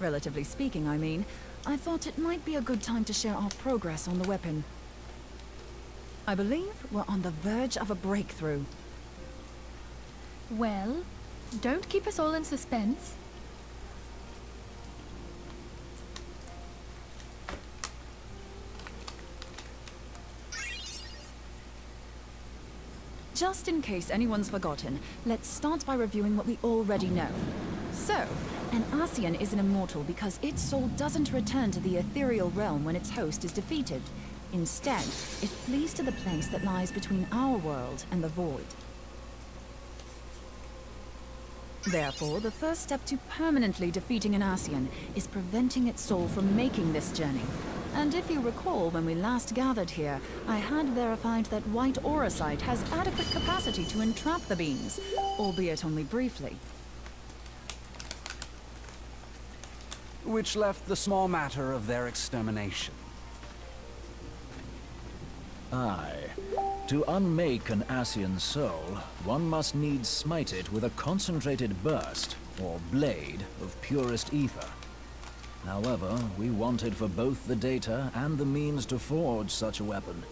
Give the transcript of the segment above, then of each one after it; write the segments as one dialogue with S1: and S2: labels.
S1: Relatively speaking, I mean. I thought it might be a good time to share our progress on the weapon. I believe we're on the verge of a breakthrough.
S2: Well, don't keep us all in suspense.
S1: Just in case anyone's forgotten, let's start by reviewing what we already know. So, an Ascian is an immortal because its soul doesn't return to the ethereal realm when its host is defeated. Instead, it flees to the place that lies between our world and the void. Therefore, the first step to permanently defeating an Ascian is preventing its soul from making this journey. And if you recall, when we last gathered here, I had verified that white auracite has adequate capacity to entrap the beings, albeit only briefly.
S3: Which left the small matter of their extermination.
S4: Aye. To unmake an Ascian soul, one must needs smite it with a concentrated burst, or blade, of purest ether. However, we wanted for both the data and the means to forge such a weapon.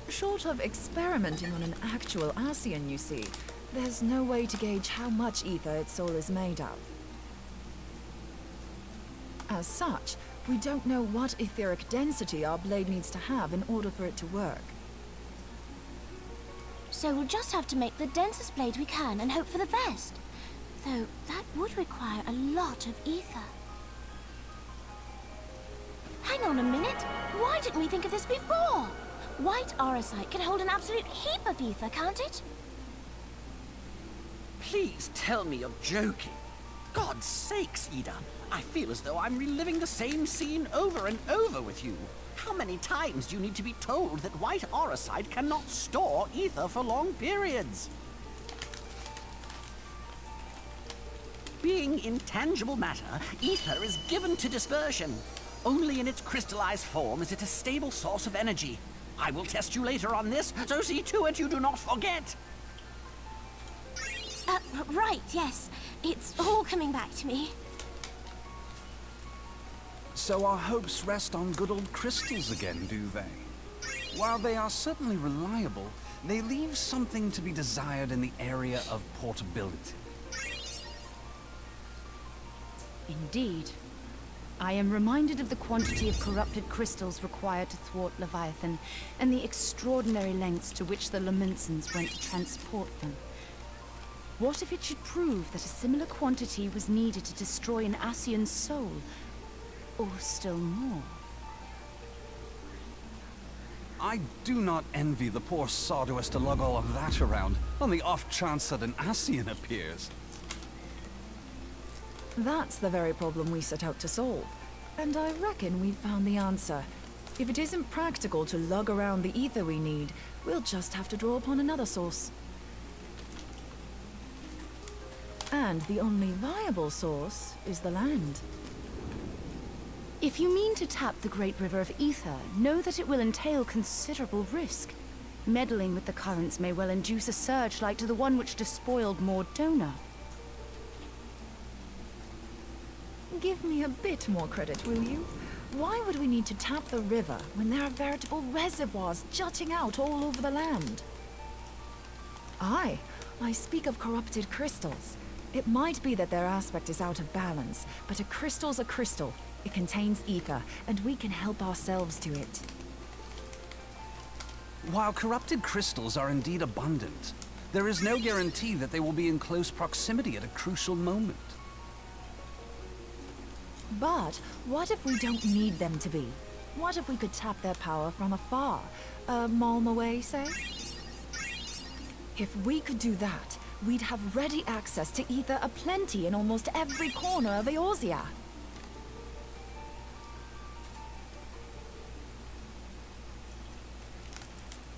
S1: Short of experimenting on an actual Ascian, you see, there's no way to gauge how much ether its soul is made of. As such, we don't know what etheric density our blade needs to have in order for it to work.
S5: So we'll just have to make the densest blade we can and hope for the best. Though that would require a lot of ether. Hang on a minute. Why didn't we think of this before? White auracite can hold an absolute heap of ether, can't it?
S6: Please tell me you're joking. God's sakes, Ida. I feel as though I'm reliving the same scene over and over with you. How many times do you need to be told that white auracite cannot store ether for long periods? Being intangible matter, ether is given to dispersion. Only in its crystallized form is it a stable source of energy. I will test you later on this, so see to it you do not forget.
S5: Right, yes. It's all coming back to me.
S3: So our hopes rest on good old crystals again, do they? While they are certainly reliable, they leave something to be desired in the area of portability.
S7: Indeed. I am reminded of the quantity of corrupted crystals required to thwart Leviathan, and the extraordinary lengths to which the Lamentsons went to transport them. What if it should prove that a similar quantity was needed to destroy an Ascian's soul? Or still more?
S3: I do not envy the poor sod who has to lug all of that around, on the off chance that an Ascian appears.
S1: That's the very problem we set out to solve. And I reckon we've found the answer. If it isn't practical to lug around the ether we need, we'll just have to draw upon another source. And the only viable source is the land.
S7: If you mean to tap the great river of Aether, know that it will entail considerable risk. Meddling with the currents may well induce a surge like to the one which despoiled Mordona.
S1: Give me a bit more credit, will you? Why would we need to tap the river when there are veritable reservoirs jutting out all over the land? Aye, I speak of corrupted crystals. It might be that their aspect is out of balance, but a crystal's a crystal. It contains ether, and we can help ourselves to it.
S3: While corrupted crystals are indeed abundant, there is no guarantee that they will be in close proximity at a crucial moment.
S1: But what if we don't need them to be? What if we could tap their power from afar? A malm away, say? If we could do that, we'd have ready access to ether aplenty in almost every corner of Eorzea.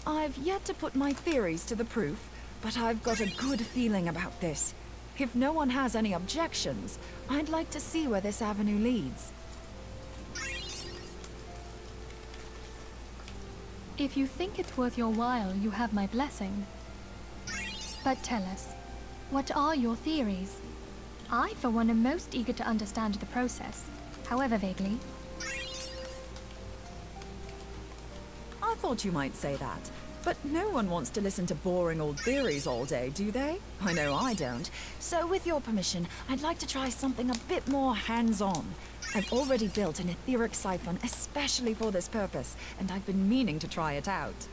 S1: I've yet to put my theories to the proof, but I've got a good feeling about this. If no one has any objections, I'd like to see where this avenue leads.
S2: If you think it's worth your while, you have my blessing. But tell us, what are your theories? I, for one, am most eager to understand the process, however vaguely.
S1: I thought you might say that. But no one wants to listen to boring old theories all day, do they? I know I don't. So with your permission, I'd like to try something a bit more hands-on. I've already built an etheric siphon especially for this purpose, and I've been meaning to try it out.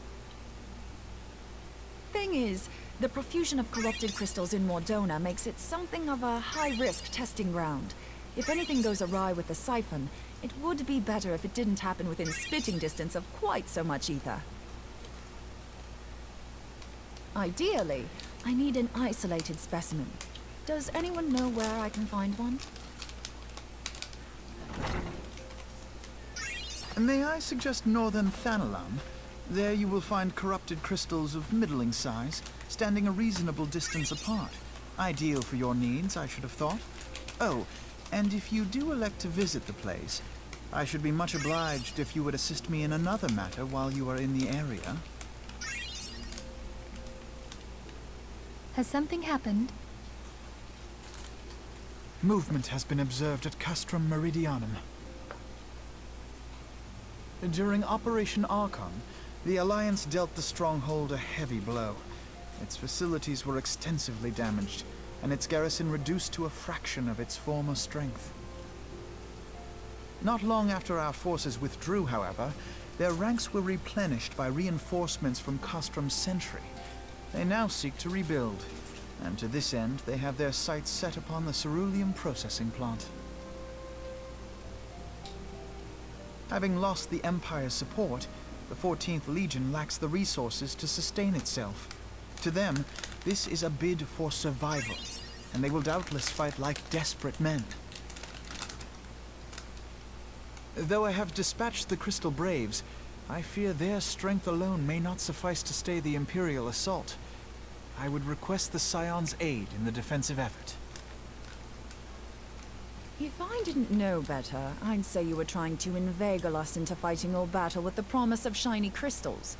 S1: Thing is, the profusion of corrupted crystals in Mordona makes it something of a high-risk testing ground. If anything goes awry with the siphon, it would be better if it didn't happen within spitting distance of quite so much ether. Ideally, I need an isolated specimen. Does anyone know where I can find one?
S8: May I suggest northern Thanalan? There you will find corrupted crystals of middling size, standing a reasonable distance apart. Ideal for your needs, I should have thought. Oh, and if you do elect to visit the place, I should be much obliged if you would assist me in another matter while you are in the area.
S2: Has something happened?
S8: Movement has been observed at Castrum Meridianum. During Operation Archon, the Alliance dealt the stronghold a heavy blow. Its facilities were extensively damaged, and its garrison reduced to a fraction of its former strength. Not long after our forces withdrew, however, their ranks were replenished by reinforcements from Castrum's sentry. They now seek to rebuild, and to this end they have their sights set upon the ceruleum processing plant. Having lost the Empire's support, the 14th Legion lacks the resources to sustain itself. To them, this is a bid for survival, and they will doubtless fight like desperate men. Though I have dispatched the Crystal Braves, I fear their strength alone may not suffice to stay the Imperial assault. I would request the Scion's aid in the defensive effort.
S1: If I didn't know better, I'd say you were trying to inveigle us into fighting your battle with the promise of shiny crystals.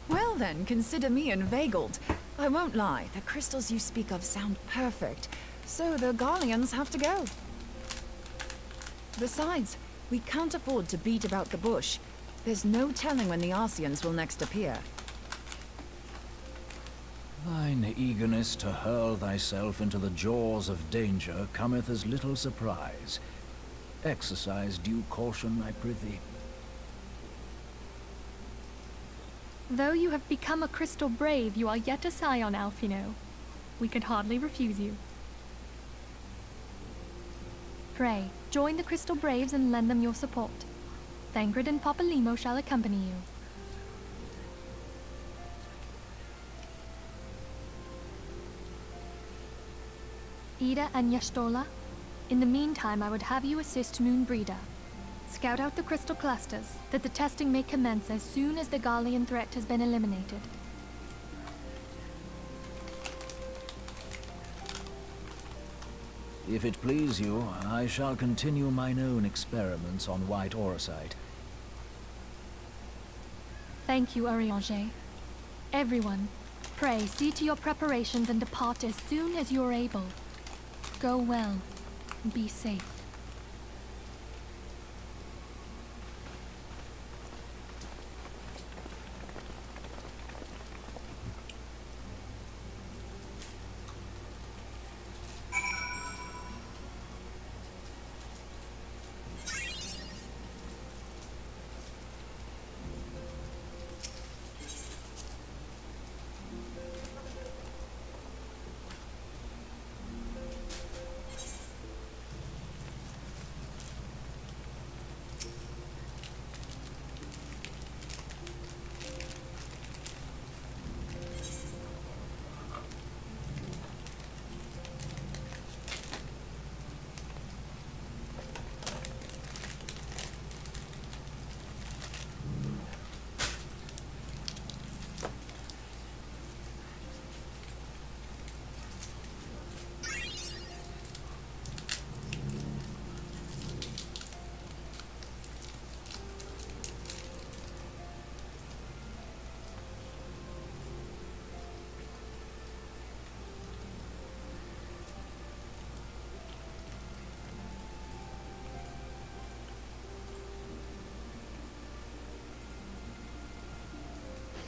S1: Well then, consider me inveigled. I won't lie, the crystals you speak of sound perfect, so the Garleans have to go. Besides, we can't afford to beat about the bush. There's no telling when the Arceans will next appear.
S4: Thine eagerness to hurl thyself into the jaws of danger cometh as little surprise. Exercise due caution, I prithee.
S2: Though you have become a Crystal Brave, you are yet a Scion, Alphino. We could hardly refuse you. Pray, join the Crystal Braves and lend them your support. Thancred and Papalymo shall accompany you. Ida and Y'shtola, in the meantime I would have you assist Moonbreeder. Scout out the crystal clusters, that the testing may commence as soon as the Garlean threat has been eliminated.
S4: If it please you, I shall continue mine own experiments on white aurosite.
S2: Thank you, Urianger. Everyone, pray see to your preparations and depart as soon as you are able. Go well. Be safe.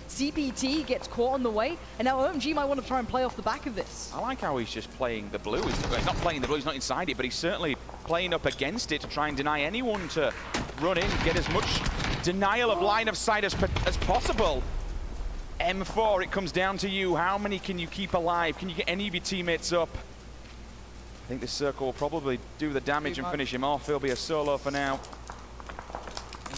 S9: CPT gets caught on the way, and now OMG might want to try and play off the back of this.
S10: I like how he's just playing the blue. He's not playing the blue, he's not inside it, but he's certainly playing up against it to try and deny anyone to run in, get as much denial of line of sight as possible. M4, it comes down to you. How many can you keep alive? Can you get any of your teammates up? I think this circle will probably do the damage and finish him off. He'll be a solo for now.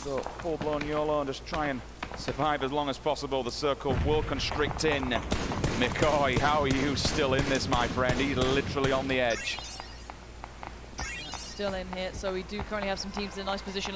S10: Go full-blown YOLO and just try and survive as long as possible. The circle will constrict in. McCoy, how are you still in this, my friend? He's literally on the edge.
S9: Still in here, so we do currently have some teams in a nice position.